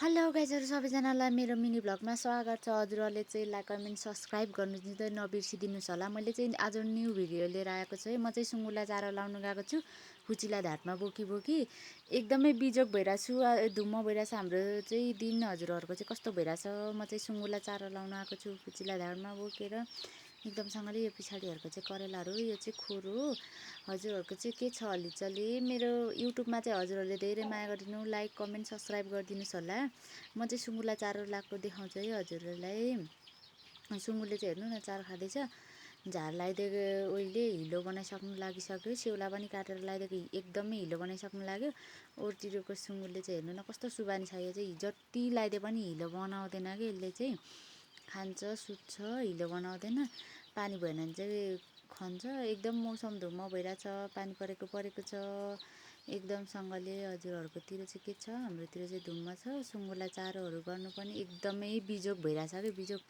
Hello गाइजहरू सबैजनालाई मेरो mini भ्लगमा स्वागत छ। हजुरहरूले चाहिँ लाइक कमेन्ट सब्सक्राइब गर्नु चाहिँ नबिर्सिदिनुहोस् होला। मैले चाहिँ आज न्यू भिडियो लिएर आएको छु है। म चाहिँ सुँगुरलाई चारो लाउनु गएको छु, खुचीलाई धाटमा बोकी बोकी एकदमै बिजोग भइरहेको छु, धुम्म भइरहेछ हाम्रो चाहिँ दिन। हजुरहरूको चाहिँ कस्तो भइरहेछ? म चाहिँ सुँगुरलाई चारो लाउनु आएको छु खुचीलाई धाटमा बोकेर एकदमसँगले। यो पछाडिहरूको चाहिँ करेलाहरू, यो चाहिँ खोर हो। हजुरहरूको चाहिँ के छ हलिचली? मेरो युट्युबमा चाहिँ हजुरहरूले धेरै माया गरिदिनु, लाइक कमेन्ट सब्सक्राइब गरिदिनुहोस् होला। म चाहिँ सुँगुरलाई चारो लगाएको देखाउँछु है हजुरहरूलाई। सुँगुरले चाहिँ हेर्नु न चारो खाँदैछ। झार लगाइदिएको उहिले हिलो बनाइसक्नु लागिसक्यो, सेउला पनि काटेर लगाइदिएको एकदमै हिलो बनाइसक्नु लाग्यो। ओर्तिरको सुँगुरले चाहिँ हेर्नु न कस्तो सुबानी छ। यो चाहिँ जति लगाइदिए पनि हिलो बनाउँदैन कि यसले चाहिँ, खान्छ सुत्छ, हिलो बनाउँदैन। पानी भएन भने चाहिँ खन्छ। एकदम मौसम धुम्म भइरहेछ, पानी परेको छ एकदमसँगले। हजुरहरूकोतिर चाहिँ के छ? हाम्रोतिर चाहिँ धुम्म छ। सुँगुरलाई चारोहरू गर्नु पनि एकदमै बिजोग भइरहेछ कि बिजोग।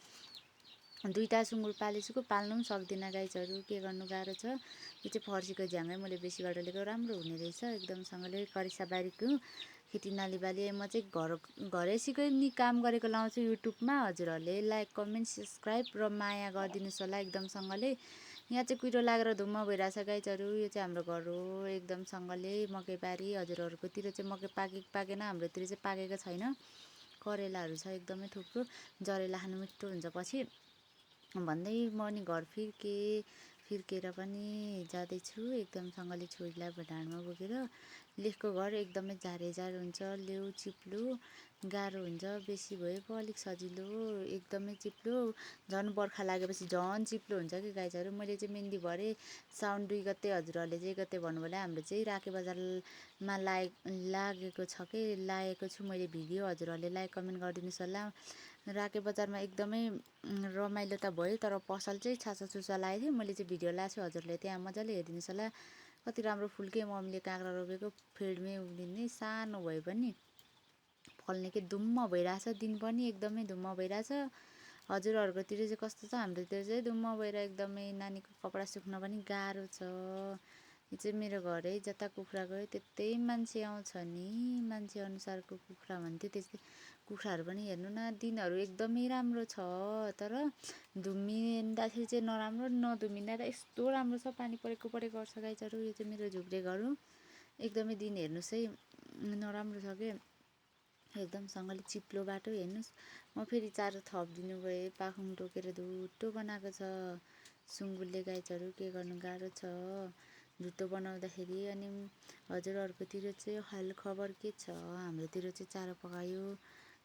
दुईवटा सुँगुर पालेछु, पाल्नु पनि सक्दिनँ गाइजहरू, के गर्नु गाह्रो छ। यो चाहिँ फर्सीको झ्याङै मैले बेसीबाट लिएको, राम्रो हुने रहेछ एकदमसँगले। करिसा बारीको खेती नाली बाली। म चाहिँ घरैसीकै नि काम गरेको लाउँछु युट्युबमा। हजुरहरूले लाइक कमेन्ट सब्सक्राइब र माया गरिदिनुहोस् होला एकदमसँगले। यहाँ चाहिँ कुहिरो लागेर धुम्म भइरहेछ गाइजहरू। यो चाहिँ हाम्रो घर हो एकदमसँगले, मकैबारी। हजुरहरूकोतिर चाहिँ मकै पाकेन, हाम्रोतिर चाहिँ पाकेको छैन। करेलाहरू छ एकदमै थुप्रो, जरेला खानु मिठो हुन्छ पछि भन्दै म नि घर फिर्केर पनि जाँदैछु एकदमसँगले। छोरीलाई ढाडमा बोकेर। लेखको घर एकदमै झारेझार हुन्छ, लेउ चिप्लो गाह्रो हुन्छ। बेसी भए पो अलिक सजिलो, एकदमै चिप्लो। झन् बर्खा लागेपछि झन् चिप्लो हुन्छ कि गाइजहरू। मैले चाहिँ मेहन्दी भरे साउन 2 गते, हजुरहरूले चाहिँ 1 गते भन्नुभयो। हाम्रो चाहिँ राखे बजारमा लागेको छ कि लागेको छु मैले भिडियो। हजुरहरूले लाइक कमेन्ट गरिदिनुहोस् होला। राखे बजारमा एकदमै रमाइलो त भयो, तर पसल चाहिँ छासाछुसा लागेको थियो। मैले चाहिँ भिडियो ल्याएको छु, हजुरहरूले त्यहाँ मजाले हेरिदिनुहोस् होला। कति राम्रो फुल्के मम्मीले काँक्रा रोपेको, फेडमै उम्रिने, सानो भए पनि फल्ने के धुम्म भइरहेछ। दिन पनि एकदमै धुम्म भइरहेछ। हजुरहरूकोतिर चाहिँ कस्तो छ? हाम्रोतिर चाहिँ धुम्म भएर एकदमै नानीको कपडा सुक्न पनि गाह्रो छ। यो चाहिँ मेरो घर है, जता कुखुरा गयो त्यतै मान्छे आउँछ नि, मान्छे अनुसारको कुखुरा भन्थ्यो त्यस्तै। कुखुराहरू पनि हेर्नु न, दिनहरू एकदमै राम्रो छ, तर धुम्मिँदाखेरि चाहिँ नराम्रो, नधुम्मिँदा त यस्तो राम्रो छ। पानी परेको गर्छ गाइजहरू। यो चाहिँ मेरो झुक्रे घर हो। एकदमै दिन हेर्नुहोस् है, नराम्रो छ के एकदमसँगले चिप्लो बाटो। हेर्नुहोस्, म फेरि चारो थपिदिनु गएँ, पाखुङ टोकेर धुटो बनाएको छ सुँगुरले गाइजहरू। के गर्नु गाह्रो छ धुटो बनाउँदाखेरि। अनि हजुरहरूकोतिर चाहिँ हाल खबर के छ? हाम्रोतिर चाहिँ चारो पकायो,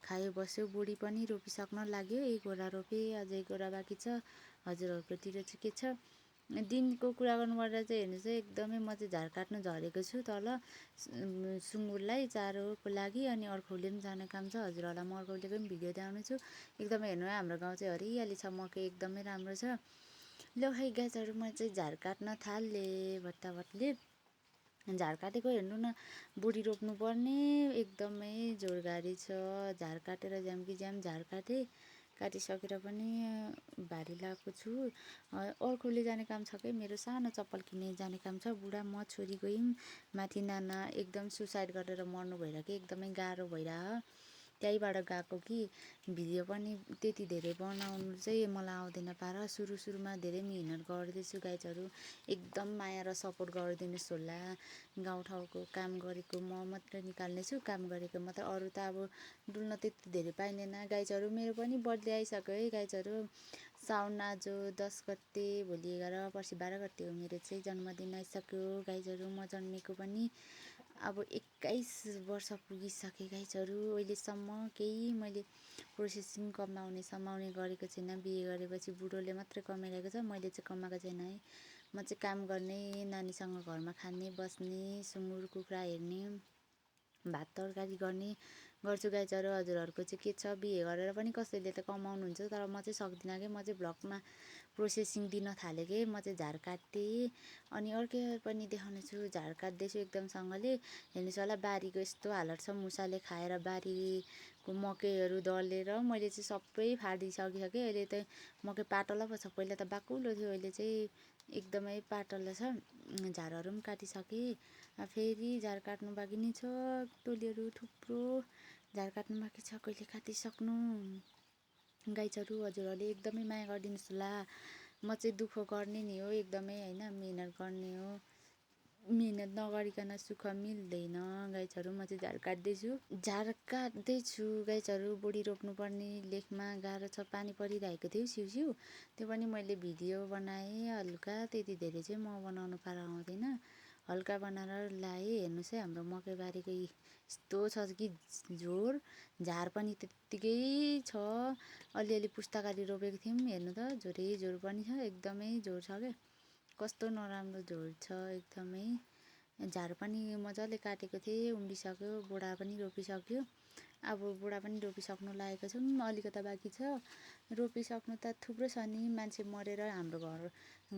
खायो, बस्यो। बुढी पनि रोपिसक्न लाग्यो, 1 गोरा रोपे, अझै 1 गोरा बाँकी छ। हजुरहरूकोतिर चाहिँ के छ? दिनको कुरा गर्नुपर्दा चाहिँ हेर्नुहोस् है, एकदमै म चाहिँ झार काट्नु झरेको छु तल सुँगुरलाई चारोको लागि। अनि अर्कोले पनि जाने काम छ, हजुरहरूलाई म अर्कोलेको पनि भिडियो देखाउने छु। एकदमै हेर्नु है, हाम्रो गाउँ चाहिँ हरियाली छ, मकै एकदमै राम्रो छ। ल है गाइजहरू, म चाहिँ झार काट्न थालेँ भट्टाभटले। झार काटेको हेर्नु न, बुढी रोप्नुपर्ने एकदमै जोरगाडी छ। झार काटेर ज्याम कि ज्याम झार काटिसकेर पनि भारी लगाएको छु। अर्कोले जाने काम छ कि मेरो सानो चप्पल किन्ने जाने काम छ। बुढा म छोरी गयौँ माथि, नाना एकदम सुसाइड गरेर मर्नु भएर कि एकदमै गाह्रो भइरह, त्यहीबाट गएको कि। भिडियो पनि त्यति धेरै बनाउनु चाहिँ मलाई आउँदैन पारा। सुरुमा धेरै मिहिनेत गर्दैछु गाइजहरू, एकदम माया र सपोर्ट गरिदिनुहोस् होला। गाउँठाउँको काम गरेको म मात्रै निकाल्नेछु, काम गरेको मात्रै, अरू त अब डुल्न त्यति धेरै पाइँदैन गाइजहरू। मेरो पनि बर्थडे आइसक्यो है गाइजहरू। साउन आज 10 गते, भोलि 11, पर्सि 12 गते हो मेरो चाहिँ जन्मदिन आइसक्यो गाइजहरू। म जन्मेको पनि अब 21 वर्ष पुगिसकेँ गाइजहरू। अहिलेसम्म केही मैले प्रोसेसिङ समाउने गरेको छैन। बिहे गरेपछि बुढोले मात्रै कमाइरहेको छ, मैले चाहिँ कमाएको छैन है। म चाहिँ काम गर्ने, नानीसँग घरमा खाने बस्ने, सुँगुर कुखुरा हेर्ने, भात तरकारी गर्ने गर्छु गाइजहरू। हजुरहरूको चाहिँ के छ? बिहे गरेर पनि कसैले त कमाउनुहुन्छ, तर म चाहिँ सक्दिनँ कि। म चाहिँ भ्लगमा प्रोसेसिङ दिन थालेँ कि। म चाहिँ झार काटेँ। अनि अर्कै पनि देखाउने छु, झार काट्दैछु एकदमसँगले। हेर्नुहोस् होला, बारीको यस्तो हालत छ, मुसाले खाएर बारीको मकैहरू दलेर मैले चाहिँ सबै फालिसकिसकेँ। अहिले त मकै पातलो पो छ, पहिला त बाक्लो थियो, अहिले चाहिँ एकदमै पातलो छ। झारहरू पनि काटिसकेँ, फेरि झार काट्नु बाँकी नै छ। टोलीहरू थुप्रो झार काट्नु बाँकी छ, कहिले काटिसक्नु। गाइजहरू हजुरहरूले एकदमै माया गरिदिनुहोस् होला। म चाहिँ दुःख गर्ने नि हो एकदमै होइन, मिहिनेत गर्ने हो। मिहिनेत नगरिकन सुख मिल्दैन गाइजहरू। म चाहिँ झार काट्दैछु गाइजहरू। बोडी रोप्नुपर्ने लेखमा गाह्रो छ, पानी परिरहेको थियो सिउसिउ। त्यो पनि मैले भिडियो बनाएँ हल्का, त्यति धेरै चाहिँ म बनाउनु पारा आउँदैन, हल्का बनाएर लाएँ। हेर्नुहोस् है, हाम्रो मकैबारीको यस्तो छ कि झोर, झार पनि त्यत्तिकै छ। अलिअलि पुस्ताकारी रोपेको थियौँ, हेर्नु त झोर पनि छ, एकदमै झोर छ क्या। कस्तो नराम्रो झोर छ एकदमै। झार पनि मजाले काटेको थिएँ, उम्रिसक्यो। बोडा पनि रोपिसक्यो। अब बोडा पनि रोपिसक्नु लागेको छौँ, अलिकता बाँकी छ। रोपिसक्नु त थुप्रो छ नि, मान्छे मरेर हाम्रो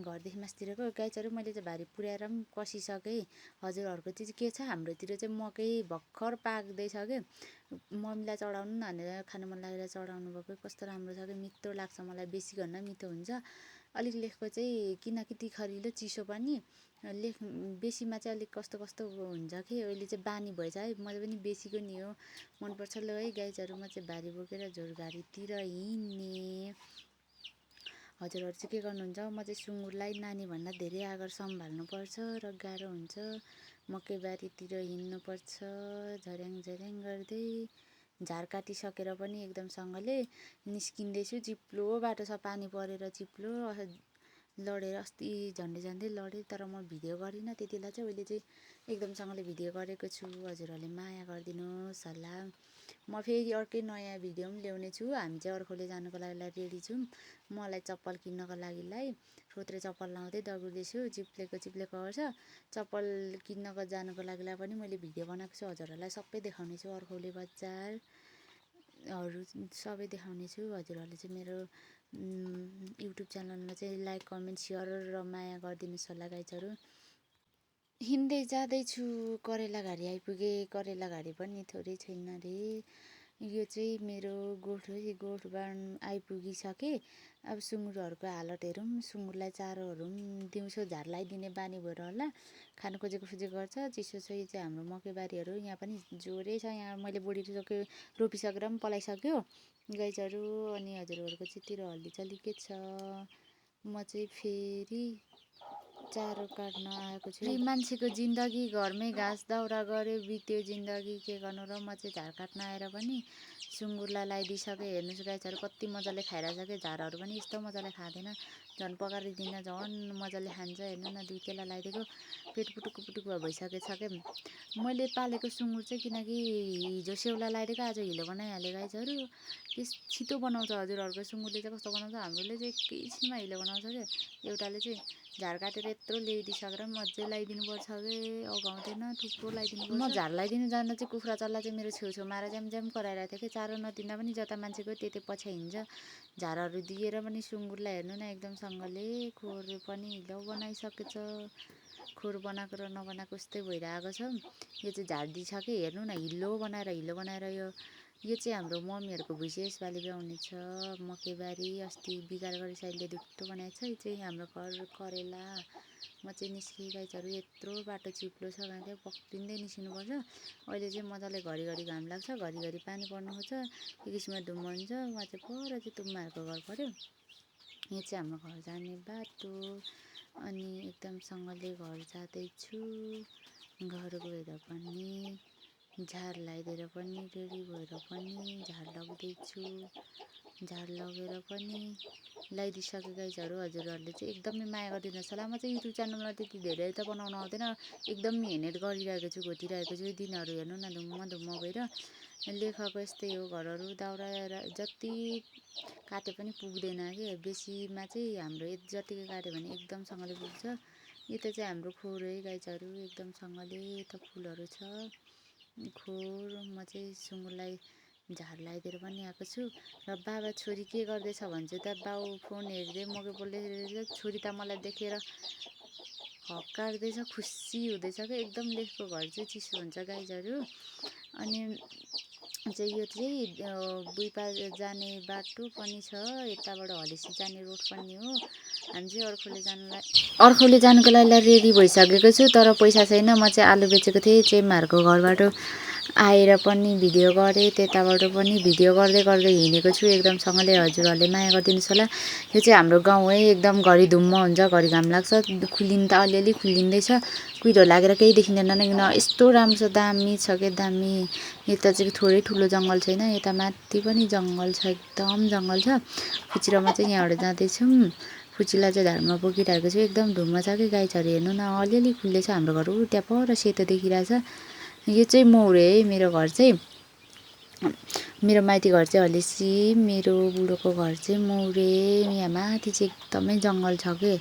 घरदेखि मास्तिरको। गाइजहरू मैले चाहिँ भारी पुर्याएर पनि कसिसकेँ। हजुरहरूको चाहिँ के छ? हाम्रोतिर चाहिँ मकै भर्खर पाक्दैछ क्या। मम्मीलाई चढाउनु न भनेर खानु मन लागेर चढाउनु भएको। कस्तो राम्रो छ क्या, मिठो लाग्छ मलाई, बेसीभन्दा मिठो हुन्छ। अलिक लेखको चाहिँ किनकि तिखरिलो चिसो पनि, लेख बेसीमा चाहिँ अलिक कस्तो कस्तो हुन्छ कि अहिले चाहिँ बानी भएछ है। मैले पनि बेसीको नि हो, मनपर्छ। ल है गाइजहरू, म चाहिँ भारी बोकेर झोरघारीतिर हिँड्ने। हजुरहरू चाहिँ के गर्नुहुन्छ? म चाहिँ सुँगुरलाई नानीभन्दा धेरै आगर सम्हाल्नुपर्छ र गाह्रो हुन्छ। मकैबारीतिर हिँड्नुपर्छ झर्याङ झर्याङ गर्दै। झार काटिसकेर पनि एकदमसँगले निस्किँदैछु। चिप्लो बाटो छ, पानी परेर चिप्लो लडेर अस्ति झन्डै लडेँ, तर म भिडियो गरिनँ त्यति बेला चाहिँ। अहिले चाहिँ एकदमसँगले भिडियो गरेको छु। हजुरहरूले माया गरिदिनुहोस् होला। म फेरि अर्कै नयाँ भिडियो पनि ल्याउने छु। हामी चाहिँ अर्कोले जानुको लागि रेडी छौँ। मलाई चप्पल किन्नको लागिलाई सोत्रे चप्पल लाउँदै दगुर्दैछु। चिप्लेको गर्छ। चप्पल किन्नको जानुको लागिलाई पनि मैले भिडियो बनाएको छु, हजुरहरूलाई सबै देखाउने छु। अर्कोले बजारहरू सबै देखाउने छु। हजुरहरूले चाहिँ मेरो युट्युब च्यानलमा चाहिँ लाइक, कमेन्ट, सेयर र माया गरिदिनुहोस् होला गाइजहरू। हिँड्दै जाँदैछु, करेला घारी आइपुगेँ। करेला घारी पनि थोरै छैन अरे। यो चाहिँ मेरो गोठ हो, गोठ आइपुगिसकेँ। अब सुँगुरहरूको हालत हेरौँ। सुँगुरलाई चारोहरू पनि दिउँसो झार लगाइदिने बानी भएर होला, खानु खोजेको गर्छ। चिसो छ। यो चाहिँ हाम्रो मकैबारीहरू, यहाँ पनि जोरै छ। यहाँ मैले बोडी रोपिसकेर पनि पलाइसक्यो गाइजहरू। अनि हजुरहरूको चितिर हल्दीचल्दी के छ? म चाहिँ फेरि चारो काट्न आएको छु। मान्छेको जिन्दगी घरमै घाँस दाउरा गऱ्यो बित्यो जिन्दगी, के गर्नु र। म चाहिँ झार काट्न आएर पनि सुँगुरलाई लगाइदिइसकेँ। हेर्नुहोस् गाइजहरू, कति मजाले खाइरहेछ कि। झारहरू पनि यस्तो मजाले खाँदैन, झन् पकारिदिँदा झन् मजाले खान्छ। हेर्नु न, दुई केला लगाइदिएको, पेट पुटुक भइसकेको छ क्या। मैले पालेको सुँगुर चाहिँ किनकि हिजो सेउला लगाइदिएको, आज हिलो बनाइहालेँ गाइजहरू। छिटो बनाउँछ। हजुरहरूको सुँगुरले चाहिँ कस्तो बनाउँछ? हाम्रोले चाहिँ एकैछिनमा हिलो बनाउँछ क्या। एउटाले चाहिँ झार काटेर यत्रो ल्याइदिइसकेर पनि अझै लगाइदिनुपर्छ कि, अघाउँदैन, थुप्रो लगाइदिनुपर्छ। म झार लगाइदिनु जाँदा चाहिँ कुखुरा चल्ला चाहिँ मेरो छेउछेउमा आएर ज्याम कराइरहेको थियो कि। चारो नदिँदा पनि जता मान्छेको त्यतै पछि हिँड्छ। झारहरू दिएर पनि सुँगुरलाई हेर्नु न, एकदमसँगले खोर पनि हिलो बनाइसकेछ। खोर बनाएको र नबनाएको उस्तै भइरहेको छ। यो चाहिँ झार दिइसक्यो, हेर्नु न, हिलो बनाएर यो चाहिँ हाम्रो मम्मीहरूको भुइँसे यसपालि ब्याउने छ। मकैबारी अस्ति बिगार गरी साइडले दुःखो बनाएको छ। यो चाहिँ हाम्रो घर करेला। म चाहिँ निस्केँ गाइजहरू। यत्रो बाटो चिप्लो छ, गाँथे पक्रिँदै निस्किनुपर्छ। अहिले चाहिँ मजाले घरिघरि घाम लाग्छ, घरिघरि पानी पर्नु खोज्छ, एक किसिममा धुम्म हुन्छ। उहाँ चाहिँ पर चाहिँ तुम्माहरूको घर पऱ्यो। यो चाहिँ हाम्रो घर जाने बाटो। अनि एकदमसँगले घर जाँदैछु। घर गएर पनि झार लगाइदिएर पनि रेडी भएर पनि झार लग्दैछु। झार लगेर पनि लगाइदिइसकेँ गाइजहरू। हजुरहरूले चाहिँ एकदमै माया गरिदिनुहोस् होला। म चाहिँ युट्युब च्यानलमा त्यति धेरै त बनाउनु आउँदैन, एकदम मिहिनेत गरिरहेको छु, घोटिरहेको छु। दिनहरू हेर्नु न, धुम्म भएर। लेखको यस्तै हो, घरहरू दाउरा जति काटे पनि पुग्दैन कि। बेसीमा चाहिँ हाम्रो जतिको काट्यो भने एकदमसँगले पुग्छ। यता चाहिँ हाम्रो खोर है गाइजहरू, एकदमसँगले यता फुलहरू छ खोर। म चाहिँ सुँगुरलाई झार लगाइदिएर पनि आएको छु। र बाबा छोरी के गर्दैछ भन्छ त, बाउ फोन हेर्दै मकै बोल्दैछ। छोरी त मलाई देखेर हक्कार्दैछ, खुसी हुँदैछ क्या एकदम। लेखको घर चाहिँ चिसो हुन्छ गाइजहरू। अनि चाहिँ यो चाहिँ बुइपा जाने बाटो पनि छ, यताबाट हलेसी जाने रोड पनि हो। हामी चाहिँ अर्कोले जानुको लागि रेडी भइसकेको छु, तर पैसा छैन। म चाहिँ आलु बेचेको थिएँ चेम्माहरूको घरबाट आएर पनि भिडियो गरेँ, त्यताबाट पनि भिडियो गर्दै गर्दै हिँडेको छु एकदमसँगले। हजुरहरूले माया गरिदिनुहोस् होला। यो चाहिँ हाम्रो गाउँ है, एकदम घरि धुम्म हुन्छ, घरि घाम लाग्छ, खुल्लिनु त अलिअलि खुल्लिँदैछ। कुहिरो लागेर केही देखिँदैन किन यस्तो राम्रो छ, दामी छ के दामी। यता चाहिँ थोरै ठुलो जङ्गल छैन, यता माथि पनि जङ्गल छ, एकदम जङ्गल छ। फुची र म चाहिँ यहाँबाट जाँदैछौँ। फुचीलाई चाहिँ धारमा बोकिरहेको छु, एकदम धुम्म छ कि गाई छहरू हेर्नु न, अलिअलि खुल्दैछ। हाम्रो घर ऊ त्यहाँ पर सेतो देखिरहेछ। यो चाहिँ मौरे है, मेरो घर चाहिँ, मेरो माइती घर चाहिँ हलेसी, मेरो बुढोको घर चाहिँ मौरे। यहाँ माथि चाहिँ एकदमै जङ्गल छ के।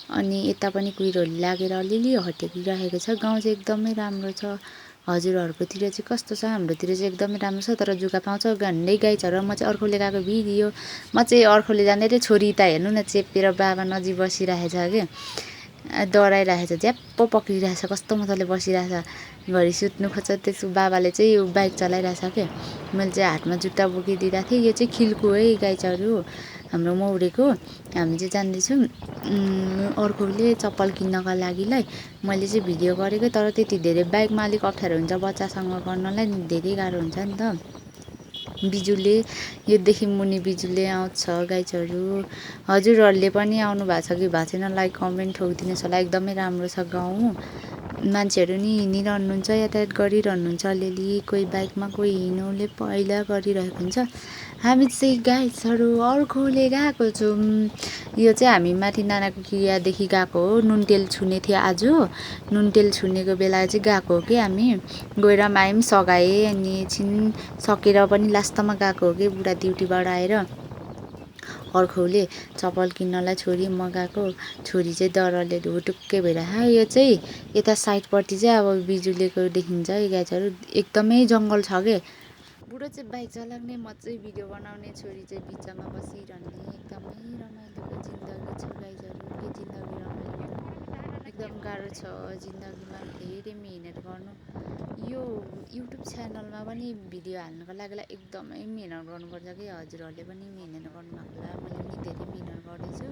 अनि यता पनि कुहिरोले लागेर अलिअलि हटेकिरहेको छ। गाउँ चाहिँ एकदमै राम्रो छ। हजुरहरूकोतिर चाहिँ कस्तो छ? हाम्रोतिर चाहिँ एकदमै राम्रो छ, तर जुका पाउँछ घन्नै गाई छ। र म चाहिँ अर्कोले गएको भिडियो, म चाहिँ अर्कोले जाँदै छोरी त हेर्नु न चेपेर बाबा नजिक बसिरहेछ के, डराइरहेछ, झ्याप्प पक्रिरहेछ, कस्तो मजाले बसिरहेछ। घरि सुत्नु खोज्छ, त्यसको बाबाले चाहिँ बाइक चलाइरहेछ के। मैले चाहिँ हातमा जुत्ता बोकिदिइरहेको थिएँ। यो चाहिँ खिल्कु है, गाई चरु हाम्रो मौरेको। हामी चाहिँ जाँदैछौँ अर्कोले चप्पल किन्नका लागिलाई। मैले चाहिँ भिडियो गरेको, तर त्यति धेरै बाइकमा अलिक अप्ठ्यारो हुन्छ, बच्चासँग गर्नलाई धेरै गाह्रो हुन्छ नि त। बिजुले योदेखि मुनि बिजुले आउँछ गाई चरु। हजुरहरूले पनि आउनु भएको छ कि भएको छैन, लाइक कमेन्ट ठोकिदिनुहोस् होला। एकदमै राम्रो छ गाउँ। मान्छेहरू नि हिँडिरहनुहुन्छ, यातायात गरिरहनुहुन्छ अलिअलि, कोही बाइकमा कोही हिँड्नुले पहिला गरिरहेको हुन्छ। हामी चाहिँ गाई चरु अर्कोले गएको छौँ। यो चाहिँ हामी माथि नानाको क्रियादेखि गएको हो। नुनतेल छुने थियो आज, नुनतेल छुनेको बेला चाहिँ गएको हो कि हामी। गएर आयौँ, सघाएँ, अनि एकछिन सकेर पनि लास्टमा गएको हो कि बुढा ड्युटीबाट आएर। अर्कोले चप्पल किन्नलाई छोरी म गएको, छोरी चाहिँ डरले ढुटुक्कै भइरहेको। यो चाहिँ यता साइडपट्टि चाहिँ अब बिजुलीको देखिन्छ है गाई चरु, एकदमै जङ्गल छ के। बुढो चाहिँ बाइक चलाउने, म चाहिँ भिडियो बनाउने, छोरी चाहिँ बिचमा बसिरहने। एकदमै रमाइलोको जिन्दगी छ गाई चरु, के जिन्दगी रमाइलो, एकदम गाह्रो छ जिन्दगीमा, धेरै मिहिनेत गर्नु। यो युट्युब च्यानलमा पनि भिडियो हाल्नुको लागि एकदमै मिहिनेत गर्नुपर्छ कि। हजुरहरूले पनि मिहिनेत गर्नुभएको होला, मैले पनि धेरै मिहिनेत गर्दैछु।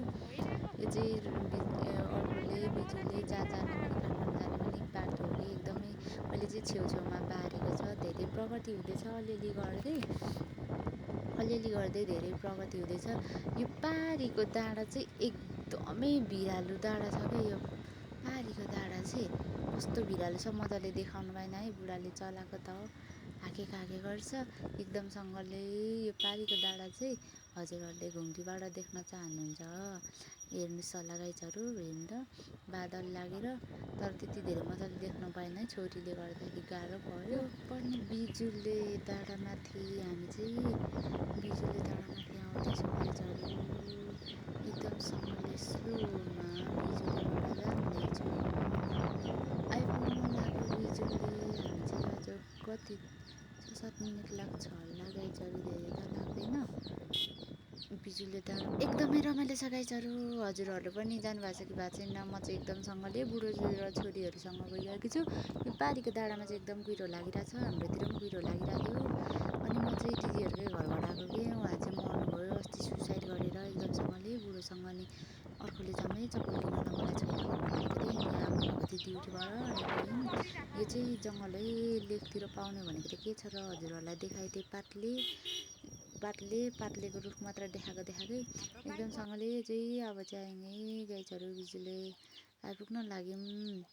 यो चाहिँ अर्कोले बिजुले जहाँ जाने पनि, काठमाडौँ जाने पनि बाटो हो कि एकदमै। अहिले चाहिँ छेउछेउमा बारेको छ, धेरै प्रगति हुँदैछ अलिअलि गर्दै धेरै प्रगति हुँदैछ। यो पारीको डाँडा चाहिँ एकदमै भिरालो डाँडा छ क्या। यो पारीको डाँडा चाहिँ कस्तो भिरालो छ, मजाले देखाउनु भएन है, बुढाले चलाएको त हो, हाके गर्छ एकदमसँगले। यो पारीको डाँडा चाहिँ हजुरहरूले घुम्तीबाट देख्न चाहनुहुन्छ, हेर्नुहोस् होला गाई चरु, हेर्नु त बादल लागेर, तर त्यति धेरै मजाले देख्न पाएन है, छोरीले गर्दाखेरि गाह्रो पऱ्यो। पनि बिजुले डाँडामाथि, हामी चाहिँ बिजुले डाँडामाथि आउँदैछौँ गाई चरु, एकदमसँगले स्लोमा बिजुलीबाट जाँदैछौँ। आइपुग्नु लाग्यो बिजुली। हामी चाहिँ अझ कति 6-7 मिनट लाग्छ होला गाई चरु, धेरै त लाग्दैन। बिजुले डाँडा एकदमै रमाइलो छ गाई चरु। हजुरहरू पनि जानुभएको छ कि भएको छैन? म चाहिँ एकदमसँगले बुढो र छोरीहरूसँग गइरहेको छु। यो पारीको डाँडामा चाहिँ एकदम कुहिरो लागिरहेछ, हाम्रोतिर पनि कुहिरो लागिरहेको थियो। अनि म चाहिँ दिदीहरूकै घरबाट आएको कि, उहाँ चाहिँ मर्नुभयो अस्ति सुसाइड गरेर एकदमसँगले बुढोसँग। अनि अर्कोले जम्मै चप्पल किन्नलाई मलाई छैन भनेको थिएँ, अनि आमा गएको थिएँ ड्युटीबाट, अनि गयौँ। यो चाहिँ जङ्गल है, लेकतिर पाउने भनेको त के छ र, हजुरहरूलाई देखाइदिएँ। पातलेको रुख मात्र देखाएकै एकदमसँगले चाहिँ। अब चाहिँ आइने गाई चरु, बिजुले आइपुग्न लाग्यौँ।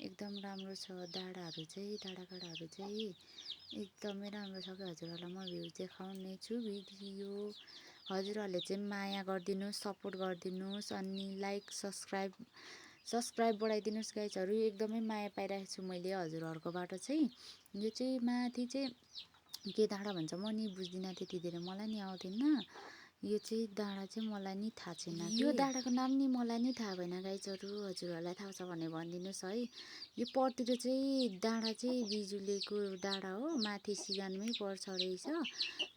एकदम राम्रो छ डाँडाहरू चाहिँ, डाँडाकाँडाहरू चाहिँ एकदमै राम्रो छ कि। हजुरहरूलाई म भ्यू देखाउने छु भिडियो। हजुरहरूले चाहिँ माया गरिदिनुहोस्, सपोर्ट गरिदिनुहोस्, अनि लाइक सब्सक्राइब बढाइदिनुहोस् गाई चरु। एकदमै माया पाइरहेको छु मैले हजुरहरूकोबाट चाहिँ। यो चाहिँ माथि चाहिँ के डाँडा भन्छ म नि बुझ्दिनँ त्यति धेरै, मलाई नि आउँदैन। यो चाहिँ डाँडा चाहिँ मलाई नि थाहा छैन, यो डाँडाको नाम नि मलाई नि थाहा भएन गाई चरु। हजुरहरूलाई थाहा छ भने भनिदिनुहोस् है। यो परतिर चाहिँ डाँडा चाहिँ बिजुलीको डाँडा हो, माथि सिगानमै पर्छ रहेछ।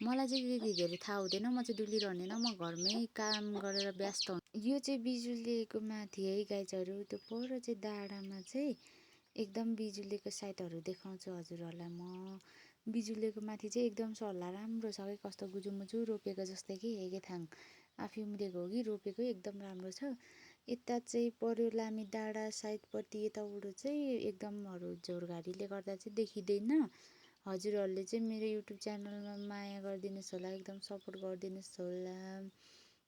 मलाई चाहिँ त्यति धेरै थाहा हुँदैन, म चाहिँ डुलिरहने न, म घरमै काम गरेर व्यस्त हुँ। यो चाहिँ बिजुलीको माथि है गाई चरु, त्यो पर चाहिँ डाँडामा चाहिँ एकदम बिजुलीको साइटहरू देखाउँछु हजुरहरूलाई म। बिजुलीको माथि चाहिँ एकदम सल्लाह राम्रो छ कि, कस्तो गुजुमुजु रोपेको जस्तै कि, हेगेथाङ आफै उम्रेको हो कि रोपेको, एकदम राम्रो छ। यता चाहिँ पर्यो लामी डाँडा साइडपट्टि, यताबाट चाहिँ एकदमहरू झोरघारीले गर्दा चाहिँ देखिँदैन। हजुरहरूले चाहिँ मेरो युट्युब च्यानलमा माया गरिदिनुहोस् होला, एकदम सपोर्ट गरिदिनुहोस् होला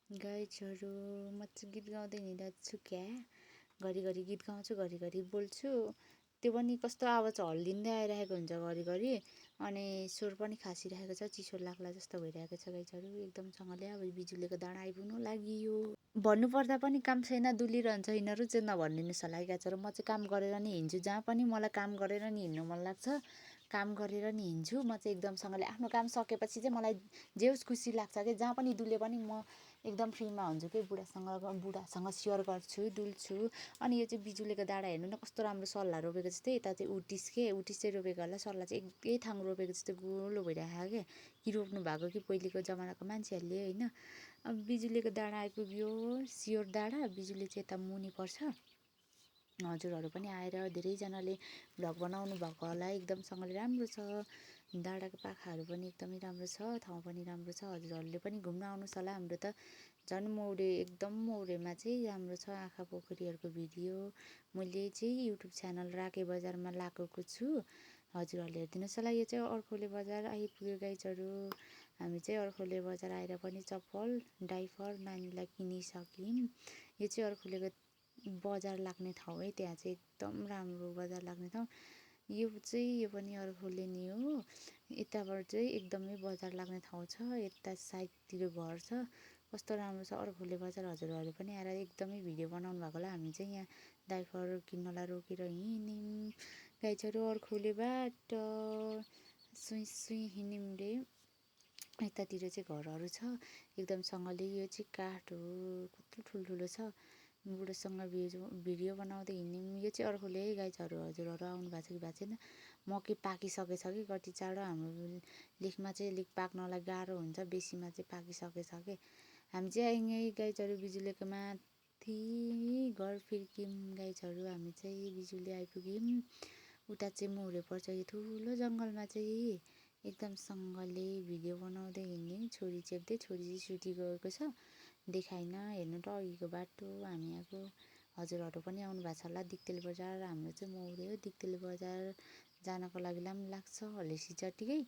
गाइजहरू। म चाहिँ गीत गाउँदै हिँडिरहेको छु क्या, घरिघरि गीत गाउँछु, घरिघरि बोल्छु। त्यो पनि कस्तो आवाज हल्लिँदै आइरहेको हुन्छ घरिघरि, अनि स्वर पनि खासिरहेको छ, चिसो लाग्ला जस्तो भइरहेको छ गाइजहरू। एकदमसँगले अब बिजुलीको दाँडा आइपुग्नु लाग्यो। भन्नुपर्दा पनि काम छैन, डुलिरहन्छ यिनीहरू चाहिँ नभनिदिनुहोस् होला है गाइजहरू। म चाहिँ काम गरेर नि हिँड्छु, जहाँ पनि मलाई काम गरेर नि हिँड्नु मन लाग्छ, काम गरेर नि हिँड्छु। म चाहिँ एकदमसँगले आफ्नो काम सकेपछि चाहिँ मलाई जे होस् खुसी लाग्छ कि जहाँ पनि डुले पनि म एकदम फ्रीमा हुन्छु कि बुढासँग सेयर गर्छु, डुल्छु। अनि यो चाहिँ बिजुलीको डाँडा हेर्नु न कस्तो राम्रो सल्लाह रोपेको जस्तै। यता चाहिँ उटिस चाहिँ रोपेको होला, सल्लाह चाहिँ एकै ठाउँ रोपेको जस्तो गोलो भइरहेको कि रोप्नु भएको कि पहिलेको जमानाको मान्छेहरूले होइन। अब बिजुलीको डाँडा आइपुग्यो, सियोर डाँडा। बिजुली चाहिँ यता मुनि पर्छ। हजुरहरू पनि आएर धेरैजनाले भ्लग बनाउनु भएको होला, एकदमसँगले राम्रो छ। डाँडाको पाखाहरू पनि एकदमै राम्रो छ, ठाउँ पनि राम्रो छ। हजुरहरूले पनि घुम्न आउनुहोस् होला। हाम्रो त झन् मौरे, एकदम मौरेमा चाहिँ राम्रो छ आँखा पोखरीहरूको भिडियो। मैले चाहिँ युट्युब च्यानल राके बजारमा लगाएको छु, हजुरहरूले हेरिदिनुहोस् होला। यो चाहिँ अर्खोले बजार आइपुग्यो गाइजहरू। हामी चाहिँ अर्खोले बजार आएर पनि चप्पल डाइपर नानीलाई किनिसक्यौँ। यो चाहिँ अर्खोलेको बजार लाग्ने ठाउँ है, त्यहाँ चाहिँ एकदम राम्रो बजार लाग्ने ठाउँ। यो पनि अर्खोले नि हो। यताबाट चाहिँ एकदमै बजार लाग्ने ठाउँ छ, यता साइडतिर घर छ, कस्तो राम्रो छ अर्खोले बजार। हजुरहरूले पनि आएर एकदमै भिडियो बनाउनु भएको होला। हामी चाहिँ यहाँ डाइपर किन्नलाई रोकेर हिँड्यौँ गाइजहरू, अर्खोलेबाट सुई हिँड्यौँ रे। यतातिर चाहिँ घरहरू छ एकदमसँगले। यो चाहिँ काठ हो, कत्रो ठुल्ठुलो छ। बुढोसँग भिडियो बनाउँदै हिँड्यौँ। यो चाहिँ अर्खोले है गाइजहरू। हजुरहरू आउनु भएको छ कि भएको छैन। मकै पाकिसकेछ कि कति चाँडो। हाम्रो लेखमा चाहिँ लेख पाक्नलाई गाह्रो हुन्छ, बेसीमा चाहिँ पाकिसकेछ कि। हामी चाहिँ यहीँ गाइजहरू बिजुलीको माथि घर फिर्क्यौँ गाइजहरू। हामी चाहिँ बिजुली आइपुग्यौँ। उता चाहिँ मौरे पर्छ, यो ठुलो जङ्गलमा चाहिँ एकदमसँगले भिडियो बनाउँदै हिँड्यौँ। छोरी चेप्दै, छोरी चाहिँ सुती गएको छ, देखाइन। हेर्नु त अघिको बाटो हामी आएको। हजुरहरू पनि आउनु भएको छ होला। दिक्तेल बजार हाम्रो चाहिँ मौरे हो। दिक्तेल बजार जानको लागि लामो लाग्छ, हलेसी जतिकै।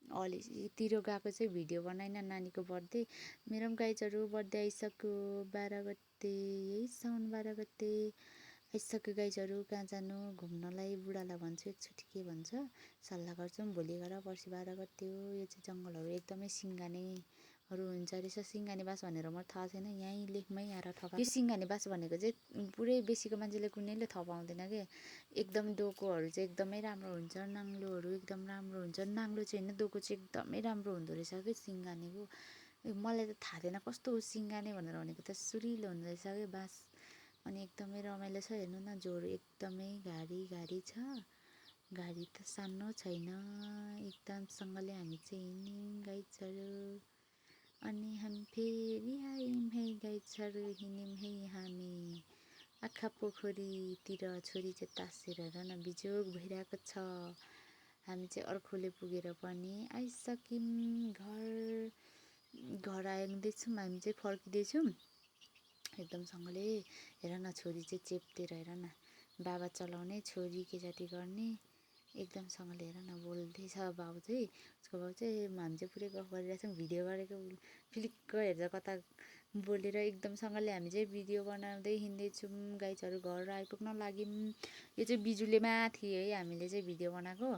हलेसीतिर गएको चाहिँ भिडियो बनाइन, नानीको बर्थडे। मेरो पनि गाइजहरू बर्थडे आइसक्यो, 12 गते, यही साउन 12 गते आइसक्यो गाइजहरू। कहाँ जानु घुम्नलाई, बुढालाई भन्छु एकचोटि के भन्छ, सल्लाह गर्छौँ। भोलि गएर पर्सि 12 गते हो। यो चाहिँ जङ्गलहरू एकदमै सिङ्गानेहरू हुन्छ रहेछ। सिङ्गाने बास भनेर मलाई थाहा छैन, यहीँ लेखमै आएर थाहा पाएको। यो सिङ्गाने बास भनेको चाहिँ पुरै बेसीको मान्छेले कुनैले थाहा पाउँदैन क्या। एकदम डोकोहरू चाहिँ एकदमै राम्रो हुन्छ, नाङ्लोहरू एकदम राम्रो हुन्छ। नाङ्लो चाहिँ होइन, डोको चाहिँ एकदमै राम्रो हुँदो रहेछ कि सिङ्गानेको। मलाई त थाहा थिएन कस्तो हो सिङ्गाने भनेर, भनेको त सुरिलो हुँदो रहेछ कि बाँस। अनि एकदमै रमाइलो छ, हेर्नु न जोर एकदमै घारी छ। गाडी त सानो छैन, एकदमसँगले हामी चाहिँ हिँड्यौँ गाइजहरू। अनि हामी फेरि आयौँ है गाइजहरू, हिँड्यौँ है हामी आँखा पोखरीतिर। छोरी चाहिँ तासेर हेर न बिजोग भइरहेको छ। हामी चाहिँ अर्खोले पुगेर पनि आइसक्यौँ घर आउँदैछौँ, हामी चाहिँ फर्किँदैछौँ एकदमसँगले। हेर न छोरी चाहिँ चेप्टेर, हेर न बाबा चलाउने, छोरी के जाति गर्ने, एकदमसँगले हेर न बोल्दैछ बाउ चाहिँ। उसको बाउ चाहिँ, हामी चाहिँ पुरै गफ गरिरहेछौँ, भिडियो गरेको फ्लिक्क हेर्छ कता बोलेर। एकदमसँगले हामी चाहिँ भिडियो बनाउँदै हिँड्दैछौँ गाइजहरू, घर आइपुग्न लाग्यौँ। यो चाहिँ बिजुली माथि है हामीले चाहिँ भिडियो बनाएको।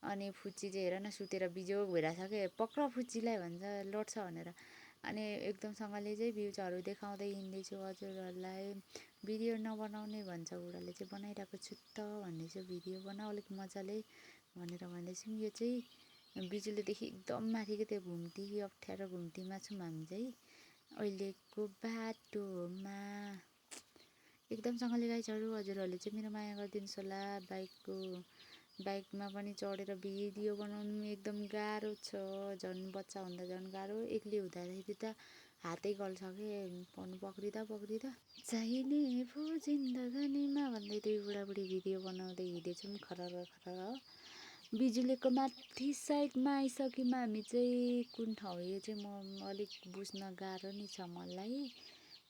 अनि फुच्ची चाहिँ हेर न सुतेर बिजोग भइरहेछ कि, पक्र फुच्चीलाई भन्छ लड्छ भनेर। अनि एकदमसँगले चाहिँ भ्यूजहरू देखाउँदै हिँड्दैछु हजुरहरूलाई। भिडियो नबनाउने भन्छ बुढाले चाहिँ, बनाइरहेको छु त भन्दैछु, भिडियो बनाऊ अलिक मजाले भनेर भन्दैछौँ। यो चाहिँ बिजुलीदेखि एकदम माथि के, त्यो घुम्ती अप्ठ्यारो घुम्तीमा छौँ हामी चाहिँ अहिलेको बाटोमा। एकदमसँगले गाइजहरू, हजुरहरूले चाहिँ मेरो माया गरिदिनुहोस् होला। बाइकमा पनि चढेर भिडियो बनाउनु एकदम गाह्रो छ, झन् बच्चा हुँदा झन् गाह्रो। एक्लै हुँदाखेरि त हातै गल्छ कि फोन पक्रिँदा चाहिने भो जिन्दगानीमा भन्दै दुई बुढाबुढी भिडियो बनाउँदै हिँडेछौँ खरर। बिजुलीको माथि साइडमा आइसक्यौँ हामी चाहिँ। कुन ठाउँ यो चाहिँ म अलिक बुझ्न गाह्रो नै छ मलाई,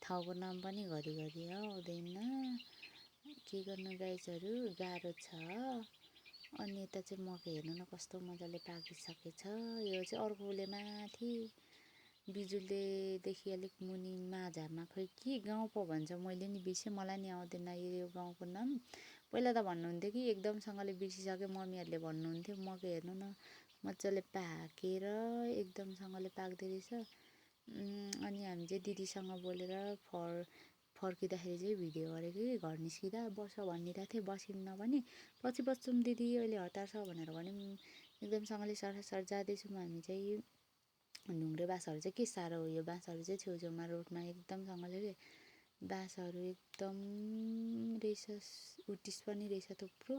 ठाउँको नाम पनि घरिघरि आउँदैन, के गर्नु गाइजहरू गाह्रो छ। अनि यता चाहिँ मकै हेर्नु न कस्तो मजाले पाकिसकेछ। यो चाहिँ अर्कोले माथि बिजुलीदेखि अलिक मुनि माझामा खै के गाउँ पो भन्छ, मैले नि बिर्सेँ, मलाई नि आउँदैन यो गाउँको नाम। पहिला त भन्नुहुन्थ्यो कि एकदमसँगले बिर्सिसक्यो, मम्मीहरूले भन्नुहुन्थ्यो। मकै हेर्नु न मजाले पाकेर एकदमसँगले पाक्दो रहेछ। अनि हामी चाहिँ दिदीसँग बोलेर फर्किँदाखेरि चाहिँ भिडियो गरेको कि घर निस्किँदा बस भनिरहेको थिएँ, बसिन्न भने पछि बस्छौँ दिदी अहिले हतार छ भनेर भन्यौँ। एकदमसँगले सरासर जाँदैछौँ हामी चाहिँ। ढुङ्ग्रे बाँसहरू चाहिँ के साह्रो हो, यो बाँसहरू चाहिँ छेउछेउमा रोडमा एकदमसँगले बाँसहरू एकदम रहेछ, उटिस पनि रहेछ थुप्रो।